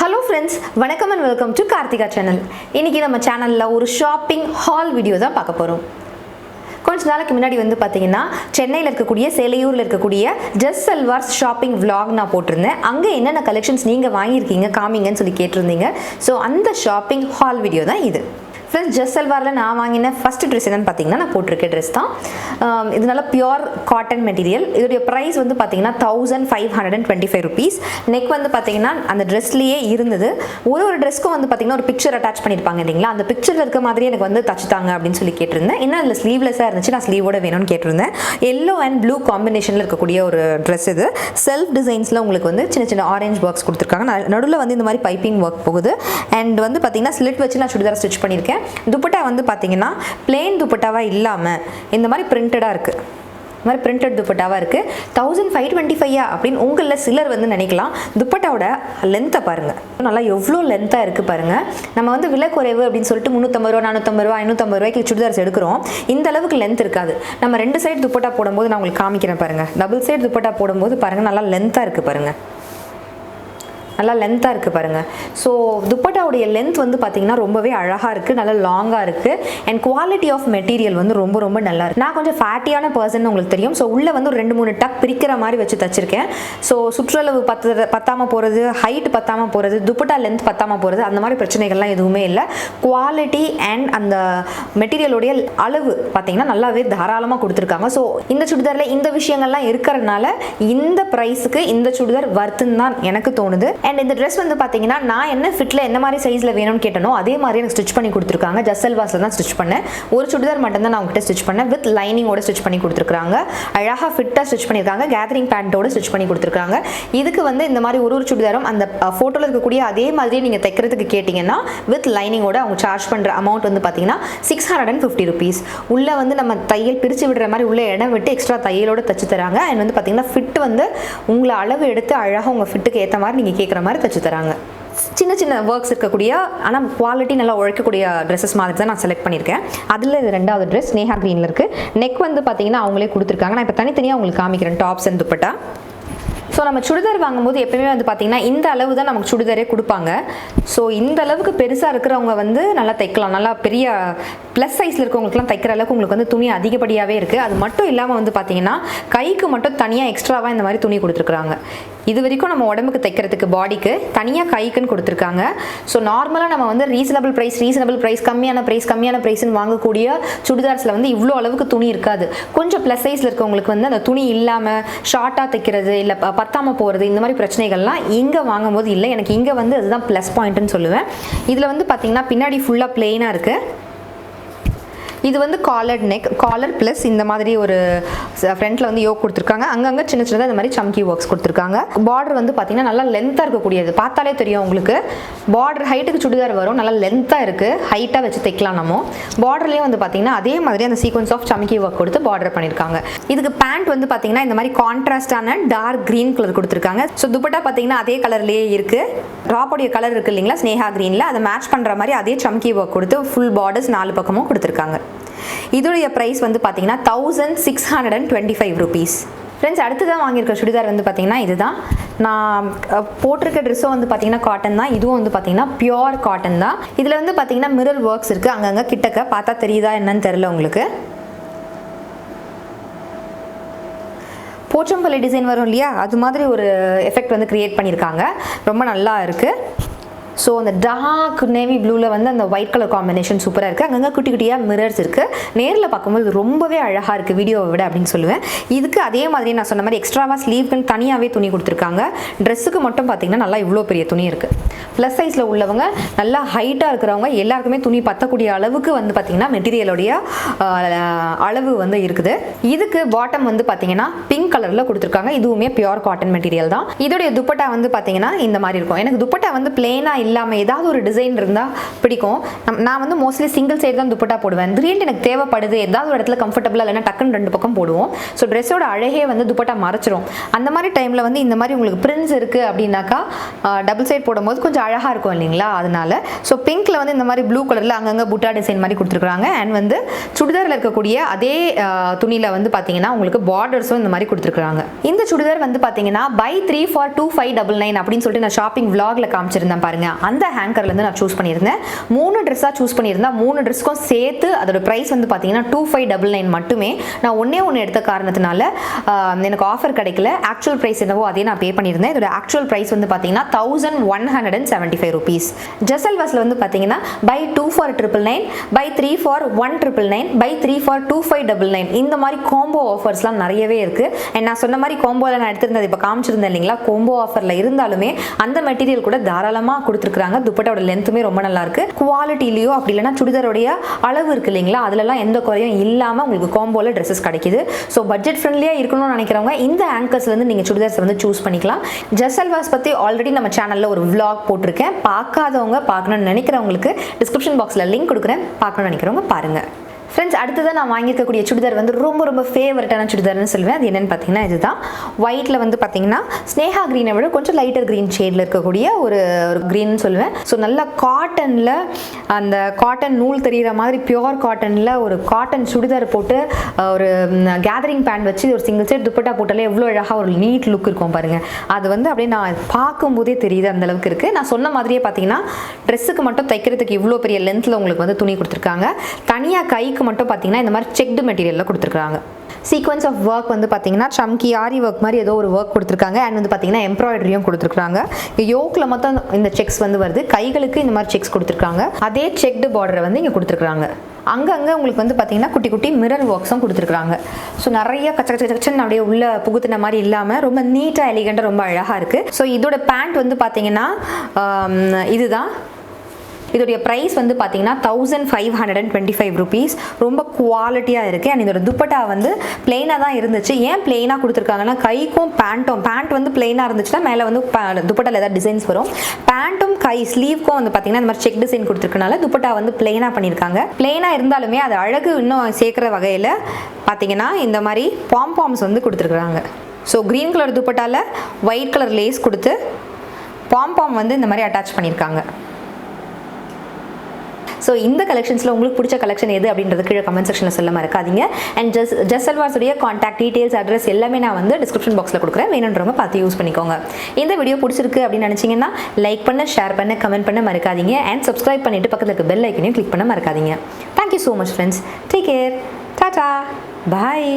Hello friends, welcome and welcome to Karthikhachannel. இன்னைக்கு நம்ம சேனல்ல ஒரு ஷாப்பிங் ஹால் வீடியோ தான் பார்க்க போறோம். கொஞ்ச நாளைக்கு முன்னாடி வந்து பாத்தீங்கன்னா சென்னையில இருக்கக்கூடிய சேலையூர்ல இருக்கக்கூடிய ஜஸ்ட் சல்வார்ஸ் ஷாப்பிங் vlog நான் போட்டிருந்தேன். அங்க என்னென்ன கலெக்ஷன்ஸ் நீங்க வாங்கியிருக்கீங்க காமிங்கன்னு சொல்லி கேட்டிருந்தீங்க. ஸோ அந்த ஷாப்பிங் ஹால் வீடியோ தான் இது. ஃப்ரெண்ட்ஸ் ஜஸ்ட் சல்வாரில் நான் வாங்கின ஃபஸ்ட் ட்ரெஸ் என்னென்னு பார்த்தீங்கன்னா நான் போட்டிருக்க ட்ரெஸ் தான். இது நல்ல பியோர் காட்டன் மெட்டீரியல். இதோடைய ப்ரைஸ் வந்து பார்த்தீங்கன்னா 1525 rupees. நெக் வந்து பார்த்தீங்கன்னா அந்த ட்ரெஸ்லேயே இருந்தது. ஒரு ட்ரெஸ்க்கும் வந்து பார்த்தீங்கன்னா ஒரு பிக்சர் அட்டாச் பண்ணியிருப்பாங்க இல்லைங்களா, அந்த பிக்சரில் இருக்க மாதிரி எனக்கு வந்து தச்சுத்தாங்க அப்படின்னு சொல்லி கேட்டிருந்தேன். என்ன அதில் ஸ்லீவ்லெஸ்ஸாக இருந்துச்சு, நான் ஸ்லீவோட வேணும்னு கேட்டிருந்தேன். எல்லோ அண்ட் ப்ளூ காம்பினேஷனில் இருக்கக்கூடிய ஒரு ட்ரெஸ் இது. செல்ஃப் டிசைன்ஸில் உங்களுக்கு வந்து சின்ன சின்ன ஆரஞ்ச் ஒர்க்ஸ் கொடுத்துருக்காங்க. நடுவில் வந்து இந்த மாதிரி பைப்பிங் ஒர்க் போகுது. அண்ட் வந்து பார்த்தீங்கன்னா ஸ்லிட் வச்சு நான் சுடிதார் ஸ்டிச் பண்ணியிருக்கேன். துப்பட்டா வந்து பார்த்தீங்கன்னா பிளெயின் துப்பட்டாவா இல்லாமல் இந்த மாதிரி பிரிண்டடாக இருக்குது. இந்த மாதிரி பிரிண்டட் துப்பட்டாவாக இருக்குது. 1525 அப்படின்னு உங்களில் சிலர் வந்து நினைக்கலாம். துப்பட்டாவோட லென்த்தை பாருங்கள், நல்லா எவ்வளோ லென்த்தாக இருக்குது பாருங்கள். நம்ம வந்து விலை குறைவு அப்படின்னு சொல்லிட்டு 350 ரூபா 450 ரூபா 550 ரூபாய்க்கு சுடிதார்ஸ் எடுக்கிறோம். இந்த அளவுக்கு லென்த் இருக்காது. நம்ம 2 சைடு துப்பட்டா போடும்போது நான் உங்களுக்கு காமிக்கிறேன் பாருங்கள். டபுள் சைடு துப்பட்டா போடும்போது பாருங்கள் நல்லா லென்த்தாக இருக்குது பாருங்கள், நல்லா லென்த்தாக இருக்குது பாருங்கள். ஸோ துப்பட்டாவுடைய லென்த் வந்து பார்த்திங்கன்னா ரொம்பவே அழகாக இருக்குது, நல்லா லாங்காக இருக்குது. அண்ட் குவாலிட்டி ஆஃப் மெட்டீரியல் வந்து ரொம்ப ரொம்ப நல்லா இருக்குது. நான் கொஞ்சம் ஃபேட்டியான பர்சன் உங்களுக்கு தெரியும். ஸோ உள்ளே வந்து ஒரு 2-3 டக் பிரிக்கிற மாதிரி வச்சு தச்சிருக்கேன். ஸோ சுற்றளவு பத்தாமல் போகிறது, ஹைட் பத்தாமல் போகிறது, துப்பட்டா லென்த் பத்தாமல் போகிறது, அந்த மாதிரி பிரச்சனைகள்லாம் எதுவுமே இல்லை. குவாலிட்டி அண்ட் அந்த மெட்டீரியலுடைய அளவு பார்த்திங்கன்னா நல்லாவே தாராளமாக கொடுத்துருக்காங்க. ஸோ இந்த சுடிதாரில் இந்த விஷயங்கள்லாம் இருக்கிறதுனால இந்த ப்ரைஸுக்கு இந்த சுடிதார் வர்த்துன்னு தான் எனக்கு தோணுது. அண்ட் இந்த ட்ரெஸ் வந்து பார்த்தீங்கன்னா நான் என்ன ஃபிட்டில் என்ன மாதிரி சைஸில் வேணும்னு கேட்டனோ அதே மாதிரி எனக்கு ஸ்டிச் பண்ணி கொடுத்துருக்காங்க. ஜஸ்ட் சல்வார்ஸில் தான் ஸ்டிச் பண்ணேன். ஒரு சுடிதார் மட்டும் தான் நான் உங்ககிட்ட ஸ்டிச் பண்ணேன். வித் லைனிங்கோட ஸ்டிச் பண்ணி கொடுத்துருக்காங்க. அழகாக ஃபிட்டாக ஸ்டிச் பண்ணியிருக்காங்க. கேதரிங் பேண்ட்டோட ஸ்டிச் பண்ணி கொடுத்துருக்காங்க. இதுக்கு வந்து இந்த மாதிரி ஒரு சுடிதாரும் அந்த ஃபோட்டோவில் இருக்கக்கூடிய அதே மாதிரி நீங்கள் தைக்கிறதுக்கு கேட்டிங்கன்னா வித் லைனிங்கோட அவங்க சார்ஜ் பண்ணுற அமௌண்ட் வந்து பார்த்தீங்கன்னா 650 rupees. உள்ளே வந்து நம்ம தையல் பிரித்து விடுற மாதிரி உள்ளே இடம் விட்டு எக்ஸ்ட்ரா தையலோட தச்சு தராங்க. அண்ட் வந்து பார்த்தீங்கன்னா ஃபிட் வந்து உங்களை அளவு எடுத்து அழகாக உங்கள் ஃபிட்டுக்கு ஏற்ற மாதிரி நீங்கள் கேட்குற மாதிரி தச்சு தராங்க. சின்ன சின்ன ஒர்க்ஸ் இருக்கக்கூடிய ஆனால் குவாலிட்டி நல்லா உழைக்கக்கூடிய ட்ரெஸ்ஸஸ் மாதிரி தான் நான் செலக்ட் பண்ணியிருக்கேன். அதில் இது 2வது ட்ரெஸ் நேஹா க்ரீனில் இருக்குது. நெக் வந்து பார்த்தீங்கன்னா அவங்களே கொடுத்துருக்காங்க. நான் இப்போ தனித்தனியாக உங்களுக்கு காமிக்கிறேன் டாப்ஸ் அண்ட் துப்பட்டா. ஸோ நம்ம சுடிதார் வாங்கும்போது எப்பவுமே வந்து பார்த்தீங்கன்னா இந்த அளவு தான் நமக்கு சுடிதாரே கொடுப்பாங்க. ஸோ இந்த அளவுக்கு பெருசாக இருக்கிறவங்க வந்து நல்லா தைக்கலாம். நல்லா பெரிய ப்ளஸ் சைஸில் இருக்கவங்களுக்குலாம் தைக்கிற அளவுக்கு உங்களுக்கு வந்து துணி அதிகப்படியாகவே இருக்குது. அது மட்டும் இல்லாமல் வந்து பார்த்தீங்கன்னா கைக்கு மட்டும் தனியாக எக்ஸ்ட்ராவாக இந்த மாதிரி துணி கொடுத்துருக்குறாங்க. இது வரைக்கும் நம்ம உடம்புக்கு தைக்கிறதுக்கு பாடிக்கு தனியாக கைக்குன்னு கொடுத்துருக்காங்க. ஸோ நார்மலாக நம்ம வந்து ரீசனபிள் ப்ரைஸ் கம்மியான ப்ரைஸ்ன்னு வாங்கக்கூடிய சுடிதார்ஸில் வந்து இவ்வளோ அளவுக்கு துணி இருக்காது. கொஞ்சம் ப்ளஸ் சைஸில் இருக்கவங்களுக்கு வந்து அந்த துணி இல்லாமல் ஷார்ட்டாக தைக்கிறது இல்லை பத்தாமல் போகிறது இந்த மாதிரி பிரச்சனைகள்லாம் இங்கே வாங்கும்போது இல்லை. எனக்கு இங்கே வந்து அதுதான் ப்ளஸ் பாயிண்ட்டுன்னு சொல்லுவேன். இதில் வந்து பார்த்திங்கன்னா பின்னாடி ஃபுல்லாக பிளெயினாக இருக்குது. இது வந்து காலர் நெக், காலர் ப்ளஸ் இந்த மாதிரி ஒரு ஃப்ரண்ட்டில் வந்து யோக் கொடுத்துருக்காங்க. அங்கங்கே சின்ன சின்னதாக இந்த மாதிரி சம்கி ஒர்க்ஸ் கொடுத்துருக்காங்க. பார்டர் வந்து பார்த்தீங்கன்னா நல்லா லென்த்தாக இருக்கக்கூடியது. பார்த்தாலே தெரியும் உங்களுக்கு. பார்டர் ஹைட்டுக்கு சுடிதார் வரும், நல்லா லென்த்தாக இருக்குது. ஹைட்டாக வச்சு தைக்கலாம் நம்ம. பார்டர்லேயும் வந்து பார்த்தீங்கன்னா அதே மாதிரி அந்த சீக்வன்ஸ் ஆஃப் சம்கி ஒர்க் கொடுத்து பார்டர் பண்ணியிருக்காங்க. இதுக்கு பேண்ட் வந்து பார்த்தீங்கன்னா இந்த மாதிரி கான்ட்ராஸ்டான டார்க் க்ரீன் கலர் கொடுத்துருக்காங்க. ஸோ துப்பட்டா பார்த்தீங்கன்னா அதே கலர்லேயே இருக்குது. டாப்போடைய கலர் இருக்குது இல்லைங்களா ஸ்னேஹா க்ரீனில், அதை மேட்ச் பண்ணுற மாதிரி அதே சம்கி ஒர்க் கொடுத்து ஃபுல் பார்டர்ஸ் 4 பக்கமும் கொடுத்துருக்காங்க. இதோடைய ப்ரைஸ் வந்து பார்த்தீங்கன்னா 1625 rupees. ஃப்ரெண்ட்ஸ் அடுத்ததான் வாங்கியிருக்க சுடிதார் வந்து பார்த்தீங்கன்னா இதுதான். நான் போட்டிருக்க ட்ரெஸ்ஸும் வந்து பார்த்தீங்கன்னா காட்டன் தான். இதுவும் வந்து பார்த்தீங்கன்னா பியோர் காட்டன் தான். இதில் வந்து பார்த்தீங்கன்னா மிரர் ஒர்க்ஸ் இருக்குது. அங்கங்கே கிட்டக்க பார்த்தா தெரியுதா என்னன்னு தெரியல உங்களுக்கு. போச்சம்பள்ளி டிசைன் வரும் இல்லையா, அது மாதிரி ஒரு எஃபெக்ட் வந்து க்ரியேட் பண்ணியிருக்காங்க. ரொம்ப நல்லா இருக்குது. ஸோ அந்த டார்க் நேவி ப்ளூவில் வந்து அந்த ஒயிட் கலர் காம்பினேஷன் சூப்பராக இருக்குது. அங்கங்கே குட்டி குட்டியாக மிரர்ஸ் இருக்குது. நேரில் பார்க்கும்போது ரொம்பவே அழகாக இருக்குது வீடியோவை விட அப்படின்னு சொல்லுவேன். இதுக்கு அதே மாதிரி நான் சொன்ன மாதிரி எக்ஸ்ட்ராவாக ஸ்லீவ்கள் தனியாகவே துணி கொடுத்துருக்காங்க. ட்ரெஸ்ஸுக்கு மட்டும் பார்த்திங்கன்னா நல்லா இவ்வளோ பெரிய துணி இருக்குது. ப்ளஸ் சைஸில் உள்ளவங்க நல்லா ஹைட்டாக இருக்கிறவங்க எல்லாருக்குமே துணி பற்றக்கூடிய அளவுக்கு வந்து பார்த்திங்கன்னா மெட்டீரியலுடைய அளவு வந்து இருக்குது. இதுக்கு பாட்டம் வந்து பார்த்திங்கன்னா பிங்க் கலரில் கொடுத்துருக்காங்க. இதுவுமே பியோர் காட்டன் மெட்டீரியல் தான். இதோடைய துப்பட்டா வந்து பார்த்திங்கன்னா இந்த மாதிரி இருக்கும். எனக்கு துப்பட்டா வந்து பிளெயினாக இல்லாமல் ஏதாவது ஒரு டிசைன் இருந்தால் பிடிக்கும். நான் வந்து மோஸ்ட்லி சிங்கிள் சைடு தான் துப்பட்டா போடுவேன். திடீர்னு எனக்கு தேவைப்படுது, ஏதாவது ஒரு இடத்துல கம்ஃபர்டபுளாக இல்லைன்னா டக்குன்னு 2 பக்கம் போடுவோம். ஸோ ட்ரெஸ்ஸோட அழகே வந்து துப்பட்டா மறைச்சிரும். அந்த மாதிரி டைமில் வந்து இந்த மாதிரி உங்களுக்கு பிரிண்ட்ஸ் இருக்குது அப்படின்னாக்கா டபுள் சைட் போடும்போது கொஞ்சம் அழகாக இருக்கும் இல்லைங்களா, அதனால. ஸோ பிங்க்கில் வந்து இந்த மாதிரி ப்ளூ கலரில் அங்கங்கே புட்டா டிசைன் மாதிரி கொடுத்துருக்காங்க. அண்ட் வந்து சுடிதாரில் இருக்கக்கூடிய அதே துணியில் வந்து பார்த்தீங்கன்னா உங்களுக்கு பார்டர்ஸும் இந்த மாதிரி கொடுத்துருக்காங்க. இந்த சுடிதார் வந்து பார்த்தீங்கன்னா buy 3 for 2599 அப்படின்னு சொல்லிட்டு நான் ஷாப்பிங் vlogல காமிச்சிருந்தேன் பாருங்க. அந்த ஹேங்கர்லேருந்து நான் சூஸ் பண்ணியிருந்தேன். 3 ட்ரெஸ்ஸாக சூஸ் பண்ணியிருந்தேன். 3 ட்ரெஸ்க்கும் சேர்த்து அதோட ப்ரைஸ் வந்து பார்த்தீங்கன்னா 2599 மட்டுமே. நான் ஒன்று எடுத்த காரணத்தினால எனக்கு ஆஃபர் கிடைக்கல. ஆக்சுவல் ப்ரைஸ் என்னவோ அதே நான் பே பண்ணியிருந்தேன். இதோட ஆக்சுவல் ப்ரைஸ் வந்து பார்த்தீங்கன்னா 1175 rupees. ஜெசல்வாஸில் வந்து பார்த்தீங்கன்னா buy 2 for 999, buy 3 for 1999, buy 3 for 2599 இந்த மாதிரி காம்போ ஆஃபர்ஸ்லாம் நிறையவே இருக்குது. அண்ட் நான் சொன்ன மாதிரி காம்போவில் நான் எடுத்திருந்தது இப்போ காமிச்சிருந்தேன் இல்லைங்களா, காம்போ ஆஃபரில் இருந்தாலுமே அந்த மெட்டீரியல் கூட தாராளமாக கொடுத்துருக்காங்க. துப்பட்டாவோட லென்த்துமே ரொம்ப நல்லா இருக்கு. குவாலிட்டிலையோ அப்படி இல்லைன்னா சுடிதாரோடைய அளவு இருக்கு இல்லைங்களா, அதுலலாம் எந்த குறையும் இல்லாமல் உங்களுக்கு காம்போவில் ட்ரெஸ்ஸஸ் கிடைக்குது. ஸோ பட்ஜெட் ஃப்ரெண்ட்லியாக இருக்கணும்னு நினைக்கிறவங்க இந்த ஆங்கர்ஸ்லேருந்து நீங்கள் சுடிதார்ஸ் வந்து சூஸ் பண்ணிக்கலாம். ஜெசல்வாஸ் பற்றி ஆல்ரெடி நம்ம சேனலில் ஒரு vlog போட்டிருக்கேன். பார்க்காதவங்க பார்க்கணும்னு நினைக்கிறவங்களுக்கு டிஸ்கிரிப்ஷன் பாக்ஸில் லிங்க் கொடுக்குறேன். பார்க்கணும்னு நினைக்கிறவங்க பாருங்கள். ஃப்ரெண்ட்ஸ், அடுத்ததான் நான் வாங்கியிருக்கக்கூடிய சுடிதார் வந்து ரொம்ப ஃபேவரட்டான சுடிதார்னு சொல்லுவேன். அது என்னென்னு பார்த்தீங்கன்னா இதுதான். ஒயிட்டில் வந்து பார்த்தீங்கன்னா ஸ்னேகா க்ரீனை விட கொஞ்சம் லைட்டர் க்ரீன் ஷேடில் இருக்கக்கூடிய ஒரு க்ரீன்னு சொல்லுவேன். ஸோ நல்லா காட்டனில் அந்த காட்டன் நூல் தெரிகிற மாதிரி பியோர் காட்டனில் ஒரு காட்டன் சுடிதார் போட்டு ஒரு கேதரிங் பேண்ட் வச்சு ஒரு சிங்கிள் சைட் துப்பட்டா போட்டாலே எவ்வளோ அழகாக ஒரு நீட் லுக் இருக்கும் பாருங்கள். அது வந்து அப்படியே நான் பார்க்கும்போதே தெரியுது அந்தளவுக்கு இருக்குது. நான் சொன்ன மாதிரியே பார்த்தீங்கன்னா ட்ரெஸ்ஸுக்கு மட்டும் தைக்கிறதுக்கு இவ்வளோ பெரிய லென்த்தில் உங்களுக்கு வந்து துணி கொடுத்துருக்காங்க. தனியாக கைக்கு மட்டும் பார்த்தீங்கன்னா இந்த மாதிரி செக்டு மெட்டீரியலில் கொடுத்துருக்காங்க. சீக்வன்ஸ் ஆஃப் ஒர்க் வந்து பார்த்தீங்கன்னா சம்கி ஆரி ஒர்க் மாதிரி ஏதோ ஒரு ஒர்க் கொடுத்துருக்காங்க. அண்ட் வந்து பார்த்தீங்கன்னா எம்ப்ராய்டரியும் கொடுத்துருக்காங்க. யோக்கில் மொத்தம் இந்த செக்ஸ் வந்து வருது. கைகளுக்கு இந்த மாதிரி செக்ஸ் கொடுத்துருக்காங்க. அதே செக்டு பார்டரை வந்து இங்கே கொடுத்துருக்காங்க. அங்கங்கே உங்களுக்கு வந்து பார்த்தீங்கன்னா குட்டி குட்டி மிரர் ஒர்க்ஸும் கொடுத்துருக்காங்க. ஸோ நிறைய கச்சன்னு அப்படியே உள்ள புகுத்தின மாதிரி இல்லாமல் ரொம்ப நீட்டாக எலிகண்டாக ரொம்ப அழகாக இருக்குது. ஸோ இதோட பேண்ட் வந்து பார்த்தீங்கன்னா இதுதான். இதோடைய ப்ரைஸ் வந்து பார்த்தீங்கன்னா 1525 rupees. ரொம்ப குவாலிட்டியாக இருக்குது. அண்ட் இதோட துப்பட்டா வந்து பிளெயினாக தான் இருந்துச்சு. ஏன் பிளெயினாக கொடுத்துருக்காங்கன்னா கைக்கும் பேண்ட் வந்து பிளெயினாக இருந்துச்சுன்னா மேலே வந்து துப்பட்டாவில் ஏதாவது டிசைன்ஸ் வரும். பேண்ட்டும் கை ஸ்லீவ்க்கும் வந்து பார்த்தீங்கன்னா இந்த மாதிரி செக் டிசைன் கொடுத்துருக்கனால துப்பட்டா வந்து பிளெயினாக பண்ணியிருக்காங்க. பிளெயினாக இருந்தாலுமே அது அழகு இன்னும் சேர்க்குற வகையில் பார்த்தீங்கன்னா இந்த மாதிரி பாம்பாம்ஸ் வந்து கொடுத்துருக்குறாங்க. ஸோ க்ரீன் கலர் துப்பட்டாவில் ஒயிட் கலர் லேஸ் கொடுத்து பாம்பாம் வந்து இந்த மாதிரி அட்டாச் பண்ணியிருக்காங்க. ஸோ இந்த கலெக்ஷன்ஸில் உங்களுக்கு பிடிச்ச கலெக்ஷன் எது அப்படின்றது கீழே கமெண்ட் செக்ஷனில் சொல்ல மறக்காதீங்க. அண்ட் ஜெசல்வார்ஸுடைய காண்டாக்ட் டீட்டெயில்ஸ் அட்ரஸ் எல்லாமே நான் வந்து டிஸ்கிரிப்ஷன் பாக்ஸில் கொடுக்குறேன். வேணுன்றவங்க பார்த்து யூஸ் பண்ணிக்கோங்க. இந்த வீடியோ பிடிச்சிருக்கு அப்படின்னு நினச்சிங்கன்னா லைக் பண்ண, ஷேர் பண்ண, கமெண்ட் பண்ண மறக்காதீங்க. அண்ட் சப்ஸ்கிரைப் பண்ணிவிட்டு பக்கத்தில் இருக்க பெல் ஐக்கனையும் கிளிக் பண்ண மறக்காதீங்க. Thank you so much friends. Take care. Tata. பாய்.